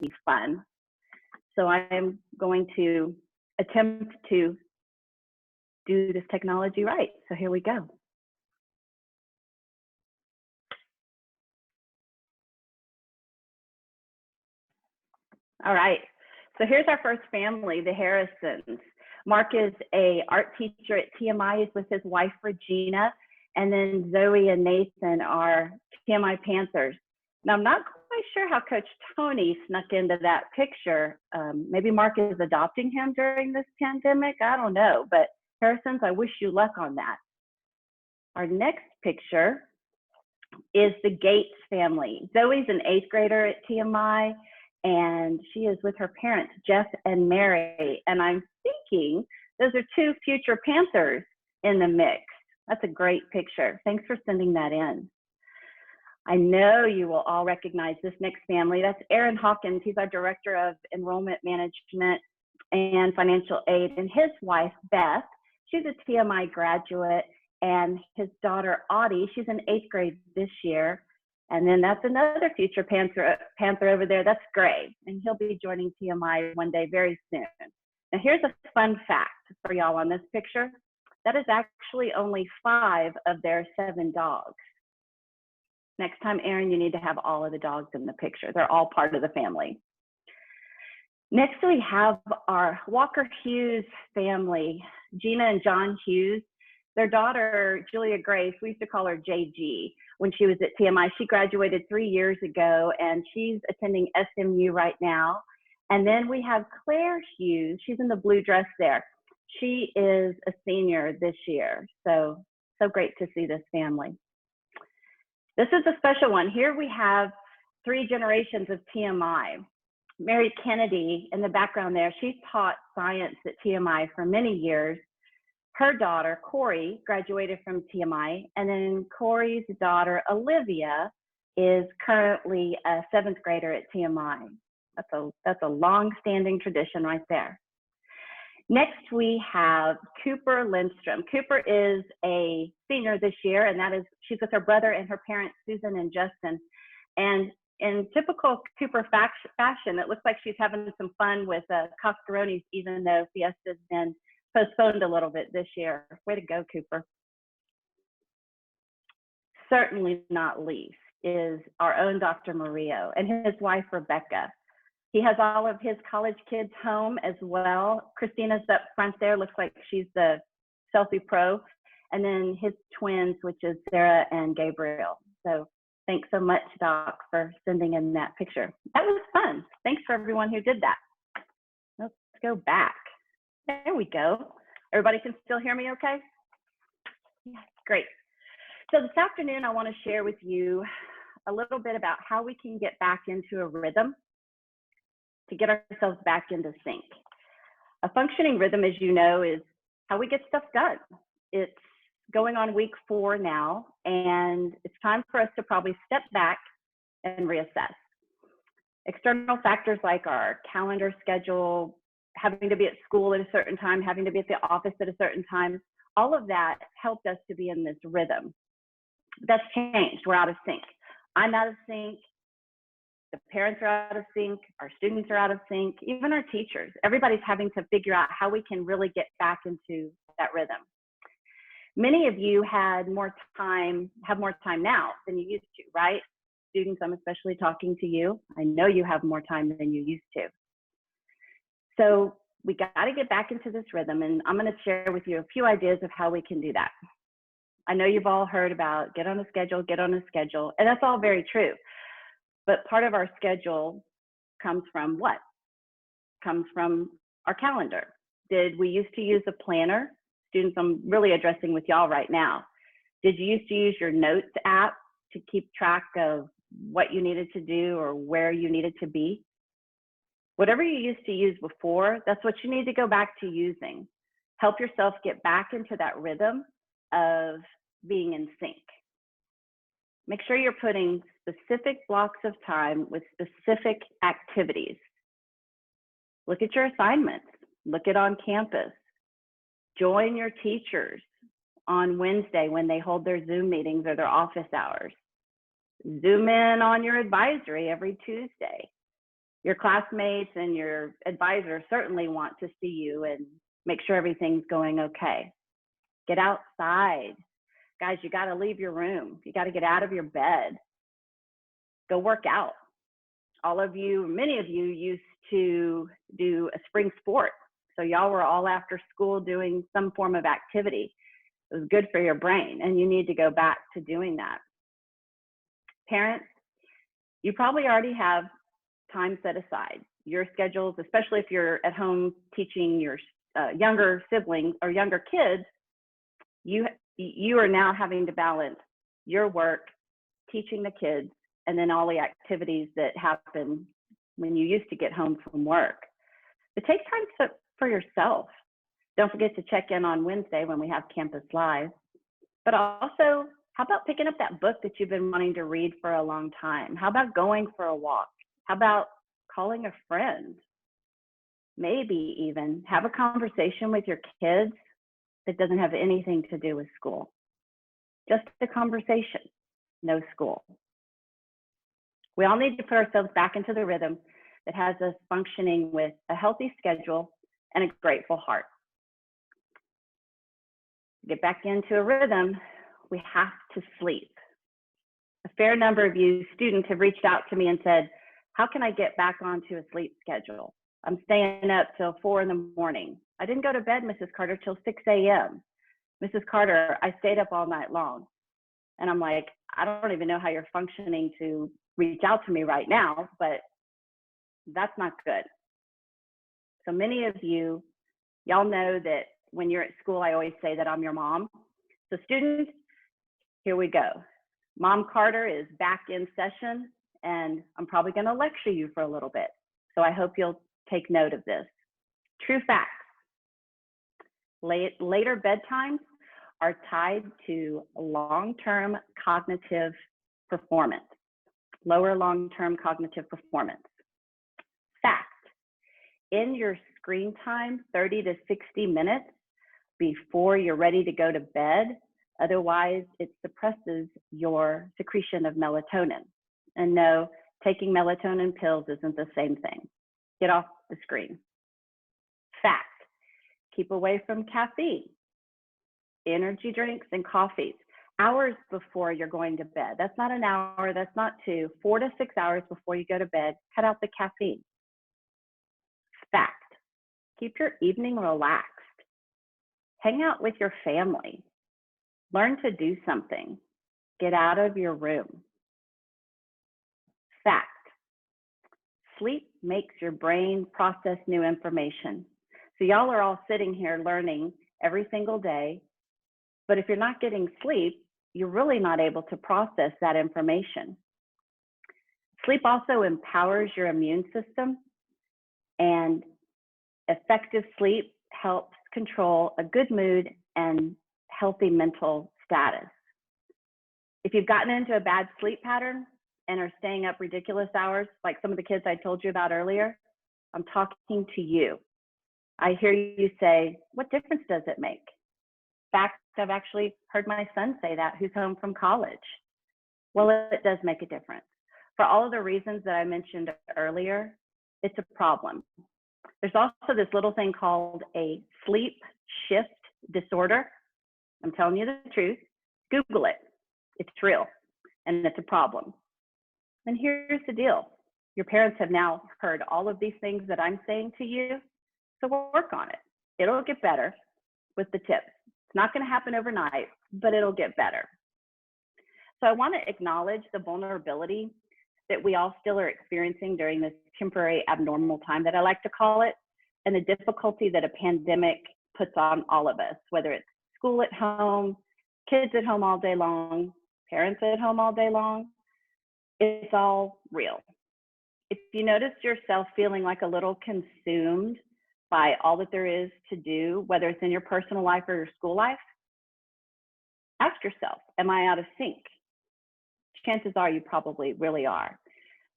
be fun. So I'm going to attempt to do this technology right. So here we go. All right, so here's our first family, the Harrisons. Mark is an art teacher at TMI. He's with his wife, Regina, and then Zoe and Nathan are TMI Panthers. Now, I'm not quite sure how Coach Tony snuck into that picture. Maybe Mark is adopting him during this pandemic. I don't know, but Harrisons, I wish you luck on that. Our next picture is the Gates family. Zoe's an 8th grader at TMI, and she is with her parents, Jeff and Mary. And I'm thinking those are 2 future Panthers in the mix. That's a great picture. Thanks for sending that in. I know you will all recognize this next family. That's Aaron Hawkins. He's our Director of Enrollment Management and Financial Aid. And his wife, Beth, she's a TMI graduate. And his daughter, Audie, she's in 8th grade this year. And then that's another future Panther over there. That's Gray. And he'll be joining TMI one day very soon. Now, here's a fun fact for y'all on this picture. That is actually only 5 of their 7 dogs. Next time, Aaron, you need to have all of the dogs in the picture. They're all part of the family. Next, we have our Walker Hughes family, Gina and John Hughes. Their daughter, Julia Grace, we used to call her JG when she was at TMI. She graduated 3 years ago, and she's attending SMU right now. And then we have Claire Hughes. She's in the blue dress there. She is a senior this year. So great to see this family. This is a special one. Here we have 3 generations of TMI. Mary Kennedy in the background there, she's taught science at TMI for many years. Her daughter, Corey, graduated from TMI, and then Corey's daughter, Olivia, is currently a 7th grader at TMI. That's a long-standing tradition right there. Next, we have Cooper Lindstrom. Cooper is a senior this year, and she's with her brother and her parents, Susan and Justin. And in typical Cooper fashion, it looks like she's having some fun with Coscaronis, even though Fiesta's been postponed a little bit this year. Way to go, Cooper. Certainly not least is our own Dr. Murillo and his wife, Rebecca. He has all of his college kids home as well. Christina's up front there, looks like she's the selfie pro. And then his twins, which is Sarah and Gabriel. So thanks so much, Doc, for sending in that picture. That was fun. Thanks for everyone who did that. Let's go back. There we go. Everybody can still hear me okay? Yeah, great. So this afternoon, I want to share with you a little bit about how we can get back into a rhythm to get ourselves back into sync. A functioning rhythm, as you know, is how we get stuff done. It's going on week 4 now, and it's time for us to probably step back and reassess. External factors like our calendar schedule, having to be at school at a certain time, having to be at the office at a certain time, all of that helped us to be in this rhythm. That's changed. We're out of sync. I'm out of sync. The parents are out of sync. Our students are out of sync. Even our teachers. Everybody's having to figure out how we can really get back into that rhythm. Many of you have more time now than you used to, right? Students, I'm especially talking to you. I know you have more time than you used to. So we got to get back into this rhythm, and I'm going to share with you a few ideas of how we can do that. I know you've all heard about get on a schedule, and that's all very true. But part of our schedule comes from what? Comes from our calendar. Did we used to use a planner? Students, I'm really addressing with y'all right now. Did you used to use your notes app to keep track of what you needed to do or where you needed to be? Whatever you used to use before, that's what you need to go back to using. Help yourself get back into that rhythm of being in sync. Make sure you're putting specific blocks of time with specific activities. Look at your assignments. Look at on campus. Join your teachers on Wednesday when they hold their Zoom meetings or their office hours. Zoom in on your advisory every Tuesday. Your classmates and your advisor certainly want to see you and make sure everything's going okay. Get outside. Guys, you got to leave your room. You got to get out of your bed. Go work out. All of you, many of you used to do a spring sport. So y'all were all after school doing some form of activity. It was good for your brain, and you need to go back to doing that. Parents, you probably already have time set aside. Your schedules, especially if you're at home teaching your younger siblings or younger kids, you are now having to balance your work, teaching the kids, and then all the activities that happen when you used to get home from work. But take time for yourself. Don't forget to check in on Wednesday when we have Campus Live. But also, how about picking up that book that you've been wanting to read for a long time? How about going for a walk? How about calling a friend? Maybe even have a conversation with your kids that doesn't have anything to do with school. Just a conversation, no school. We all need to put ourselves back into the rhythm that has us functioning with a healthy schedule and a grateful heart. To get back into a rhythm, we have to sleep. A fair number of you students have reached out to me and said, how can I get back onto a sleep schedule? I'm staying up till 4 in the morning. I didn't go to bed, Mrs. Carter, till 6 a.m. Mrs. Carter, I stayed up all night long. And I'm like, I don't even know how you're functioning to reach out to me right now, but that's not good. So many of you, y'all know that when you're at school, I always say that I'm your mom. So students, here we go. Mom Carter is back in session, and I'm probably going to lecture you for a little bit. So I hope you'll take note of this. True facts. Later bedtimes are tied to long-term cognitive performance, lower long-term cognitive performance. Fact, in your screen time, 30 to 60 minutes before you're ready to go to bed, otherwise it suppresses your secretion of melatonin. And no, taking melatonin pills isn't the same thing. Get off the screen. Fact, keep away from caffeine, energy drinks, and coffees hours before you're going to bed. That's not an hour, that's not 2, 4 to 6 hours before you go to bed, cut out the caffeine. Fact, keep your evening relaxed. Hang out with your family. Learn to do something. Get out of your room. Fact, sleep makes your brain process new information. So y'all are all sitting here learning every single day, but if you're not getting sleep, you're really not able to process that information. Sleep also empowers your immune system, and effective sleep helps control a good mood and healthy mental status. If you've gotten into a bad sleep pattern and are staying up ridiculous hours, like some of the kids I told you about earlier, I'm talking to you. I hear you say, what difference does it make? In fact, I've actually heard my son say that, who's home from college. Well, it does make a difference. For all of the reasons that I mentioned earlier, it's a problem. There's also this little thing called a sleep shift disorder. I'm telling you the truth. Google it. It's real, and it's a problem. And here's the deal. Your parents have now heard all of these things that I'm saying to you, so we'll work on it. It'll get better with the tips. It's not going to happen overnight, but it'll get better. So I want to acknowledge the vulnerability that we all still are experiencing during this temporary abnormal time that I like to call it, and the difficulty that a pandemic puts on all of us, whether it's school at home, kids at home all day long, parents at home all day long. It's all real. If you notice yourself feeling like a little consumed by all that there is to do, whether it's in your personal life or your school life, ask yourself, am I out of sync? Chances are you probably really are.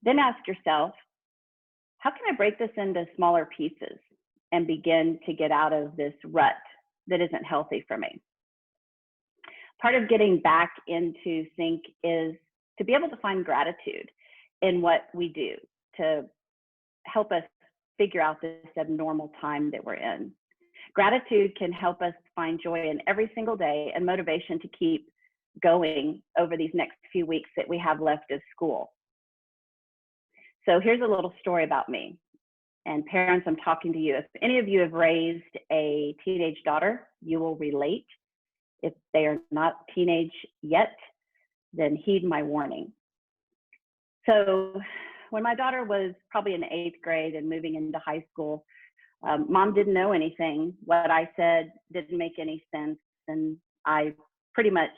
Then ask yourself, how can I break this into smaller pieces and begin to get out of this rut that isn't healthy for me? Part of getting back into sync is to be able to find gratitude in what we do, to help us figure out this abnormal time that we're in. Gratitude can help us find joy in every single day and motivation to keep going over these next few weeks that we have left of school. So here's a little story about me. And parents, I'm talking to you. If any of you have raised a teenage daughter, you will relate. If they are not teenage yet, then heed my warning. So when my daughter was probably in the 8th grade and moving into high school, Mom didn't know anything. What I said didn't make any sense, and I pretty much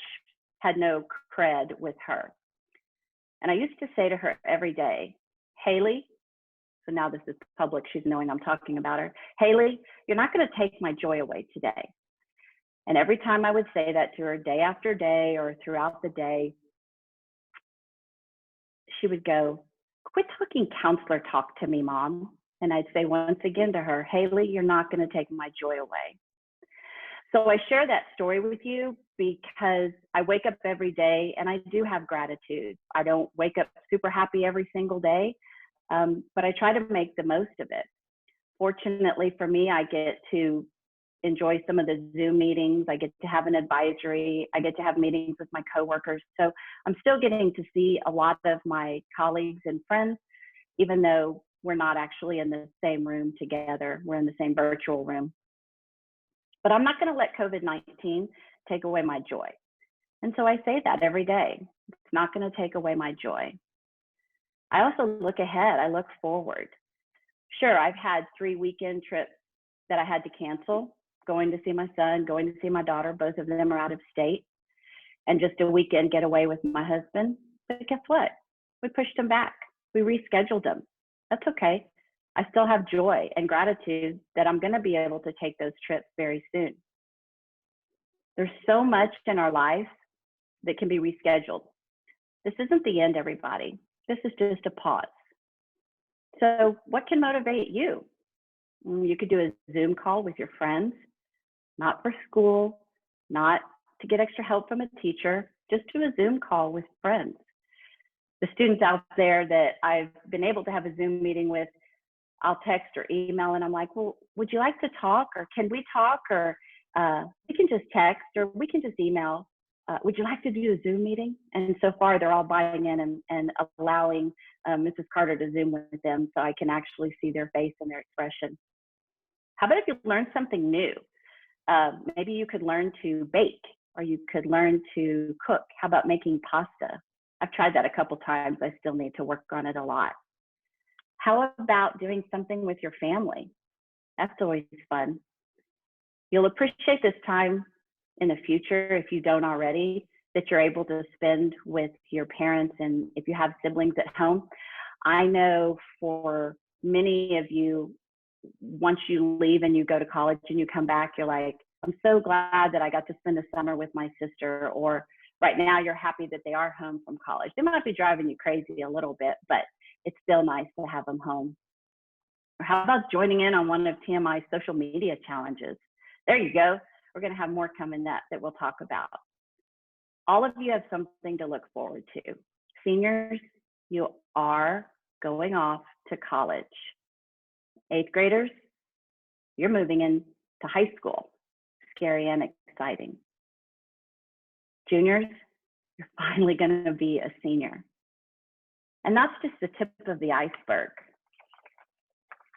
had no cred with her. And I used to say to her every day, Haley, so now this is public, she's knowing I'm talking about her, Haley, you're not going to take my joy away today. And every time I would say that to her, day after day or throughout the day, she would go, quit talking counselor talk to me, Mom. And I'd say once again to her, Haley, you're not going to take my joy away. So I share that story with you because I wake up every day and I do have gratitude. I don't wake up super happy every single day, but I try to make the most of it. Fortunately for me, I get to enjoy some of the Zoom meetings. I get to have an advisory. I get to have meetings with my coworkers. So I'm still getting to see a lot of my colleagues and friends, even though we're not actually in the same room together. We're in the same virtual room. But I'm not going to let COVID-19 take away my joy. And so I say that every day. It's not going to take away my joy. I also look ahead. I look forward. Sure, I've had 3 weekend trips that I had to cancel, going to see my son, going to see my daughter. Both of them are out of state. And just a weekend getaway with my husband. But guess what? We pushed them back. We rescheduled them. That's okay. I still have joy and gratitude that I'm going to be able to take those trips very soon. There's so much in our life that can be rescheduled. This isn't the end, everybody. This is just a pause. So what can motivate you? You could do a Zoom call with your friends, not for school, not to get extra help from a teacher, just do a Zoom call with friends. The students out there that I've been able to have a Zoom meeting with, I'll text or email and I'm like, well, would you like to talk, or can we talk, or we can just text, or we can just email. Would you like to do a Zoom meeting? And so far they're all buying in and allowing Mrs. Carter to Zoom with them so I can actually see their face and their expression. How about if you learn something new? Maybe you could learn to bake, or you could learn to cook. How about making pasta? I've tried that a couple times. I still need to work on it a lot. How about doing something with your family? That's always fun. You'll appreciate this time in the future, if you don't already, that you're able to spend with your parents, and if you have siblings at home. I know for many of you, once you leave and you go to college and you come back, you're like, I'm so glad that I got to spend the summer with my sister, or right now you're happy that they are home from college. They might be driving you crazy a little bit, but it's still nice to have them home. Or how about joining in on one of TMI's social media challenges? There you go. We're going to have more coming that we'll talk about. All of you have something to look forward to. Seniors, you are going off to college. 8th graders, you're moving into high school. Scary and exciting. Juniors, you're finally going to be a senior. And that's just the tip of the iceberg.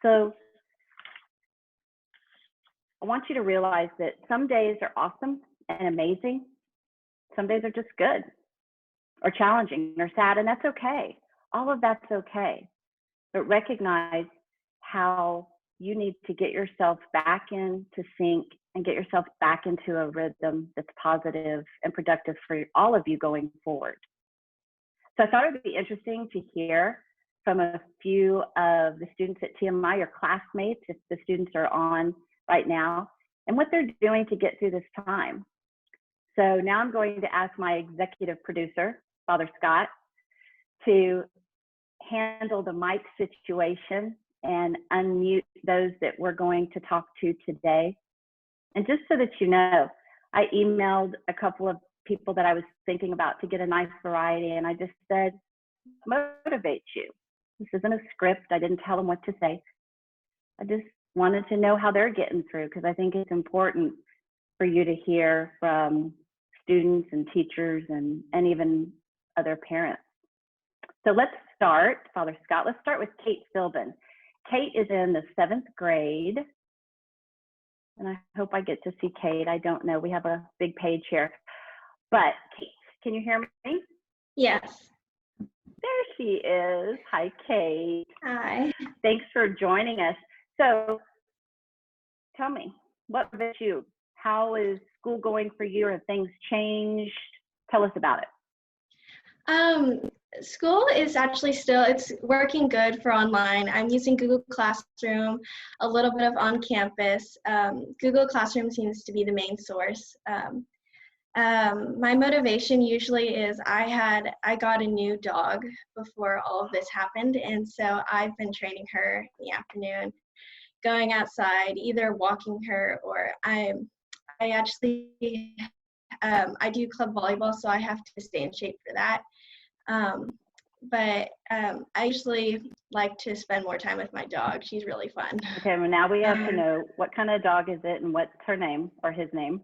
So I want you to realize that some days are awesome and amazing. Some days are just good or challenging or sad, and that's okay. All of that's okay. But recognize how you need to get yourself back into sync and get yourself back into a rhythm that's positive and productive for all of you going forward. So I thought it would be interesting to hear from a few of the students at TMI, your classmates, if the students are on right now, and what they're doing to get through this time. So now I'm going to ask my executive producer, Father Scott, to handle the mic situation and unmute those that we're going to talk to today. And just so that you know, I emailed a couple of people that I was thinking about to get a nice variety, and I just said, motivate you. This isn't a script. I didn't tell them what to say. I just wanted to know how they're getting through, because I think it's important for you to hear from students and teachers and even other parents. So let's start, Father Scott, let's start with Kate Philbin. Kate is in the 7th grade. And I hope I get to see Kate. I don't know. We have a big page here. But Kate, can you hear me? Yes. There she is. Hi, Kate. Hi. Thanks for joining us. So tell me, what about you? How is school going for you? Have things changed? Tell us about it. School is actually it's working good for online. I'm using Google Classroom, a little bit of on campus. Google Classroom seems to be the main source. My motivation usually is I got a new dog before all of this happened, and so I've been training her in the afternoon, going outside, either walking her, or I do club volleyball, so I have to stay in shape for that. But I usually like to spend more time with my dog. She's really fun. Okay, well now we have to know, what kind of dog is it and what's her name or his name?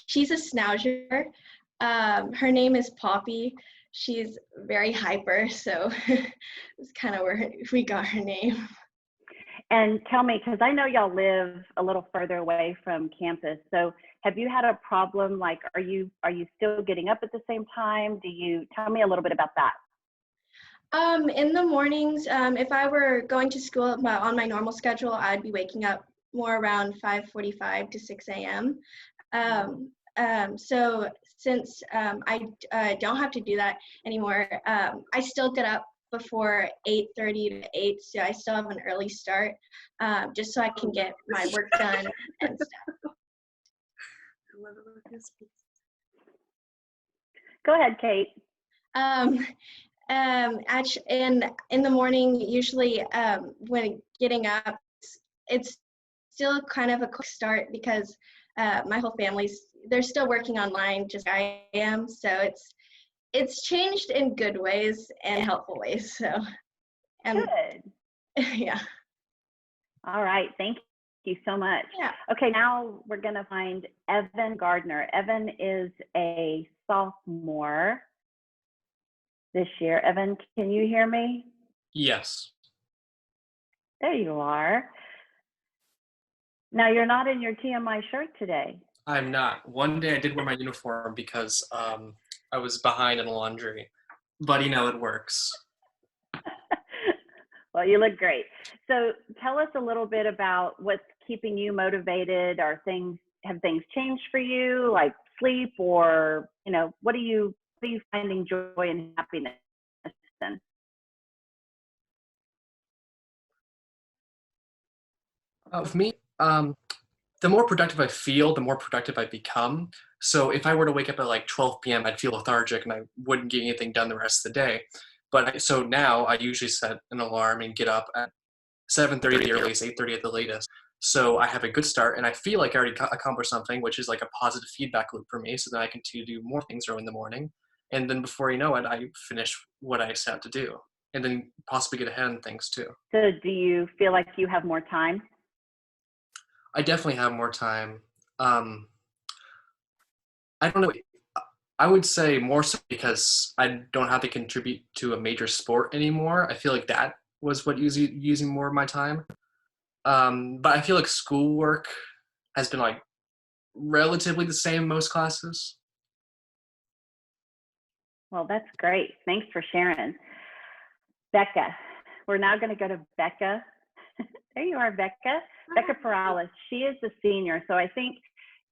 She's a schnauzer. Her name is Poppy. She's very hyper, so it's kind of where we got her name. And tell me, because I know y'all live a little further away from campus, so have you had a problem? Like, are you still getting up at the same time? Tell me a little bit about that. In the mornings, if I were going to school on my normal schedule, I'd be waking up more around 5:45 to 6 a.m. So since I don't have to do that anymore, I still get up before 8:30 to 8, so I still have an early start, just so I can get my work done and stuff. Go ahead, Kate. Actually, in the morning, usually when getting up, it's still kind of a quick start because my whole they're still working online, just like I am. So it's changed in good ways and helpful ways. So, Good. Yeah. All right. Thank you so much. Yeah. Okay, now we're going to find Evan Gardner. Evan is a sophomore this year. Evan, can you hear me? Yes. There you are. Now, you're not in your TMI shirt today. I'm not. One day I did wear my uniform because I was behind in laundry, but it works. Well, you look great. So tell us a little bit about what's keeping you motivated. Have things changed for you, like sleep, or what are you finding joy and happiness in? For me, the more productive I feel, the more productive I become. So if I were to wake up at like 12 p.m., I'd feel lethargic and I wouldn't get anything done the rest of the day. So now I usually set an alarm and get up at 7:30 at the earliest, 8:30 at the latest. So I have a good start and I feel like I already accomplished something, which is like a positive feedback loop for me. So then I continue to do more things early in the morning. And then before you know it, I finish what I set out to do and then possibly get ahead on things too. So do you feel like you have more time? I definitely have more time. I don't know. I would say more so because I don't have to contribute to a major sport anymore. I feel like that was what using more of my time. But I feel like schoolwork has been like relatively the same in most classes. Well, that's great. Thanks for sharing. Becca. We're now going to go to Becca. There you are, Becca. Becca Perales. She is a senior, so I think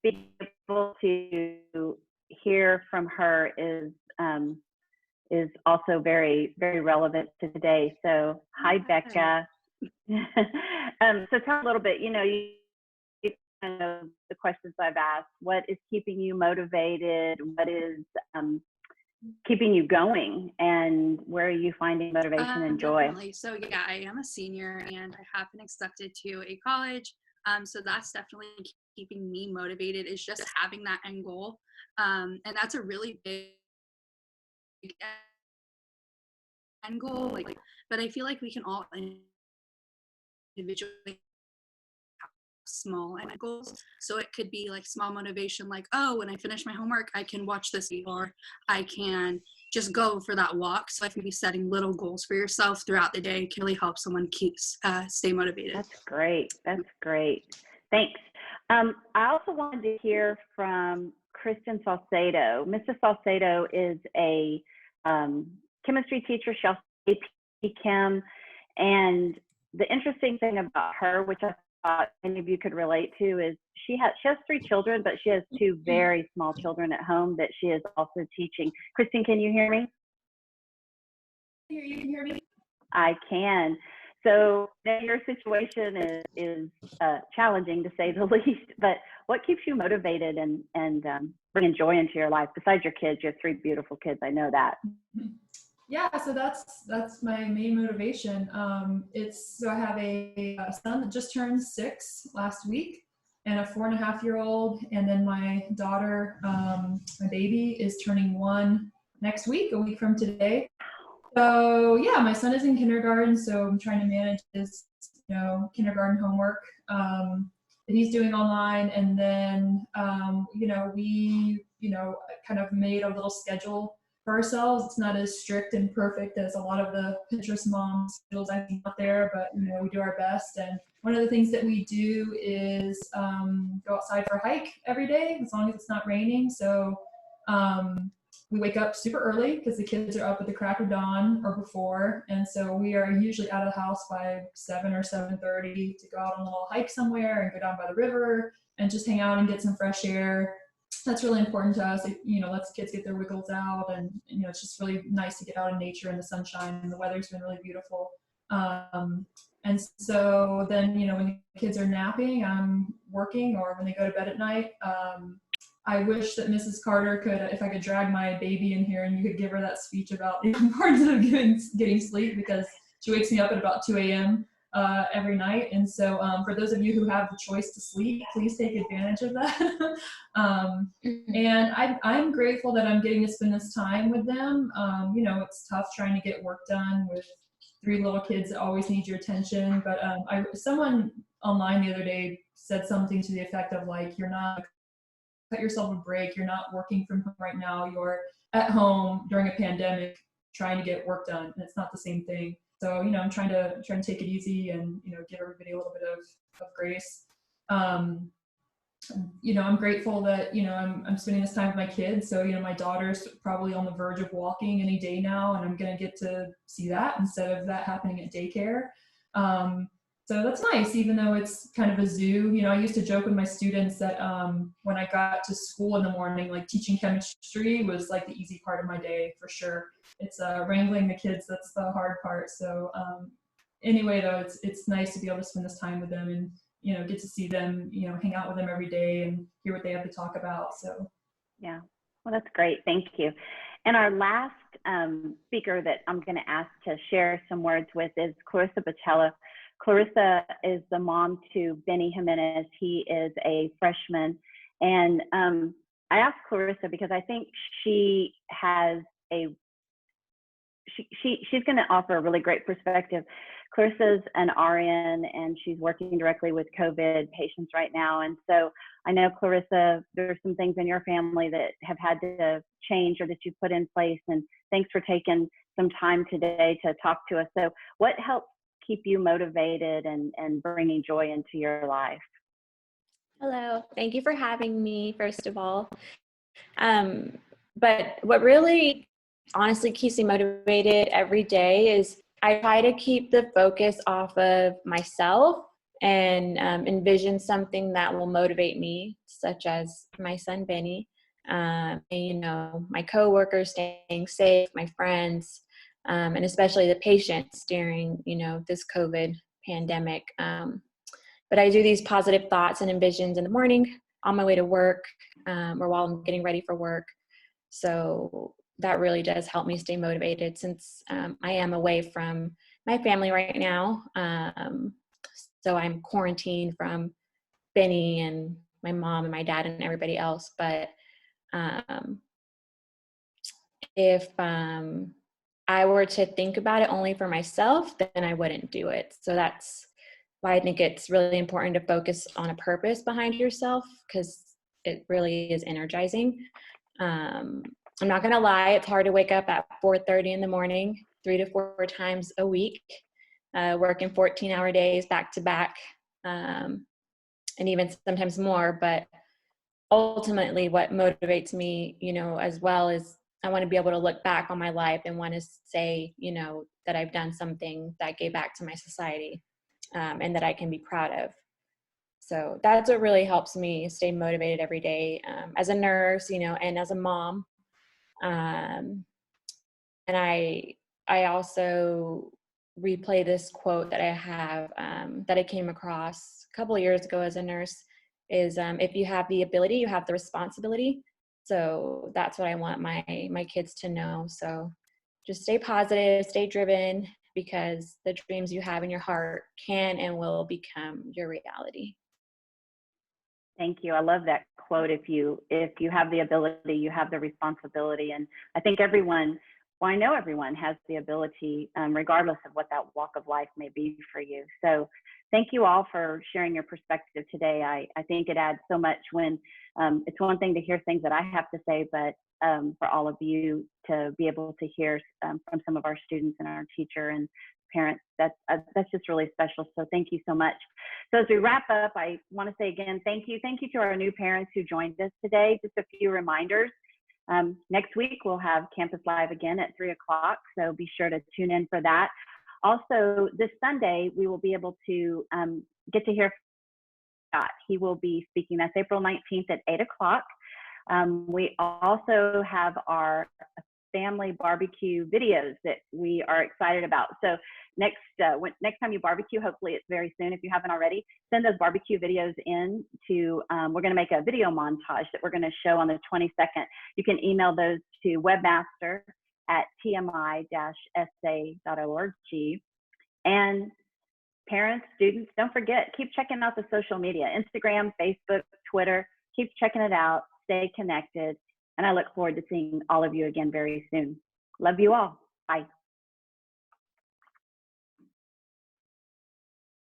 being able to hear from her is also very, very relevant to today. So, hi, Becca. So tell a little bit. You kind of the questions I've asked. What is keeping you motivated? What is keeping you going, and where are you finding motivation and joy? Definitely. So yeah, I am a senior and I have been accepted to a college. So that's definitely keeping me motivated, is just having that end goal. And that's a really big end goal, like, but I feel like we can all individually small end goals. So it could be like small motivation, like, oh, when I finish my homework, I can watch this video, or I can just go for that walk. So I think be setting little goals for yourself throughout the day can really help someone stay motivated. That's great. That's great. Thanks. I also wanted to hear from Kristen Salcedo. Mrs. Salcedo is a chemistry teacher. She also AP Chem. And the interesting thing about her, which I thought many of you could relate to, is she has 3 children, but she has 2 very small children at home that she is also teaching. Kristen, can you hear me? You can hear me? I can. So your situation is challenging, to say the least, but what keeps you motivated and bringing joy into your life? Besides your kids, you have 3 beautiful kids. I know that. Yeah, so that's my main motivation. So I have a son that just turned 6 last week, and a 4.5-year-old, and then my daughter, my baby, is turning 1 next week, a week from today. So yeah, my son is in kindergarten, so I'm trying to manage his, kindergarten homework that he's doing online, and then we kind of made a little schedule for ourselves. It's not as strict and perfect as a lot of the Pinterest mom schedules I see out there, but we do our best. And one of the things that we do is go outside for a hike every day, as long as it's not raining. So we wake up super early because the kids are up at the crack of dawn or before, and so we are usually out of the house by 7 or 7:30 to go out on a little hike somewhere and go down by the river and just hang out and get some fresh air. That's really important to us. It, lets the kids get their wiggles out, and it's just really nice to get out in nature in the sunshine, and the weather's been really beautiful. And so then, when the kids are napping, I'm working, or when they go to bed at night, I wish that Mrs. Carter if I could drag my baby in here and you could give her that speech about the importance of getting sleep, because she wakes me up at about 2 a.m. Every night. And so for those of you who have the choice to sleep, please take advantage of that. And I'm grateful that I'm getting to spend this time with them. It's tough trying to get work done with 3 little kids that always need your attention. But someone online the other day said something to the effect of, like, you're not cut yourself a break. You're not working from home right now. You're at home during a pandemic trying to get work done, and it's not the same thing. So, I'm trying to take it easy and, give everybody a little bit of grace. I'm grateful that, I'm spending this time with my kids. So, my daughter's probably on the verge of walking any day now, and I'm going to get to see that instead of that happening at daycare. So that's nice, even though it's kind of a zoo. I used to joke with my students that when I got to school in the morning, like, teaching chemistry was like the easy part of my day for sure. It's wrangling the kids that's the hard part. So anyway, though, it's nice to be able to spend this time with them and get to see them, hang out with them every day and hear what they have to talk about. So yeah, well, that's great. Thank you. And our last speaker that I'm going to ask to share some words with is Clarissa Bacella. Clarissa is the mom to Benny Jimenez. He is a freshman. And I asked Clarissa because I think she has she's going to offer a really great perspective. Clarissa's an RN, and she's working directly with COVID patients right now. And so I know, Clarissa, there's some things in your family that have had to change or that you've put in place. And thanks for taking some time today to talk to us. So what helps keep you motivated and bringing joy into your life? Hello, thank you for having me, first of all. But what really honestly keeps me motivated every day is I try to keep the focus off of myself and envision something that will motivate me, such as my son Benny, my coworkers staying safe, my friends, and especially the patients during this COVID pandemic. But I do these positive thoughts and envisions in the morning on my way to work, or while I'm getting ready for work. So that really does help me stay motivated, since I am away from my family right now. So I'm quarantined from Benny and my mom and my dad and everybody else. But if I were to think about it only for myself, then I wouldn't do it. So that's why I think it's really important to focus on a purpose behind yourself, because it really is energizing. I'm not gonna lie, it's hard to wake up at 4:30 in the morning, 3 to 4 times a week, working 14-hour days back to back, and even sometimes more. But ultimately what motivates me, as well, is I want to be able to look back on my life and want to say, that I've done something that gave back to my society, and that I can be proud of. So that's what really helps me stay motivated every day, as a nurse, and as a mom. And I also replay this quote that I have, that I came across a couple of years ago as a nurse, is if you have the ability, you have the responsibility. So that's what I want my kids to know. So just stay positive, stay driven, because the dreams you have in your heart can and will become your reality. Thank you. I love that quote. If you have the ability, you have the responsibility. And I think everyone, well, I know everyone has the ability, regardless of what that walk of life may be for you. So thank you all for sharing your perspective today. I think it adds so much when it's one thing to hear things that I have to say, but for all of you to be able to hear from some of our students and our teacher and parents, that's just really special. So thank you so much. So as we wrap up, I want to say again, thank you to our new parents who joined us today. Just a few reminders. Next week we'll have Campus Live again at 3 o'clock, so be sure to tune in for that. Also, this Sunday we will be able to get to hear Scott. He will be speaking. That's April 19th at 8 o'clock. We also have our family barbecue videos that we are excited about. So next time you barbecue, hopefully it's very soon, if you haven't already, send those barbecue videos in to, we're gonna make a video montage that we're gonna show on the 22nd. You can email those to webmaster@tmi-sa.org. And parents, students, don't forget, keep checking out the social media, Instagram, Facebook, Twitter, keep checking it out, stay connected. And I look forward to seeing all of you again very soon. Love you all. Bye.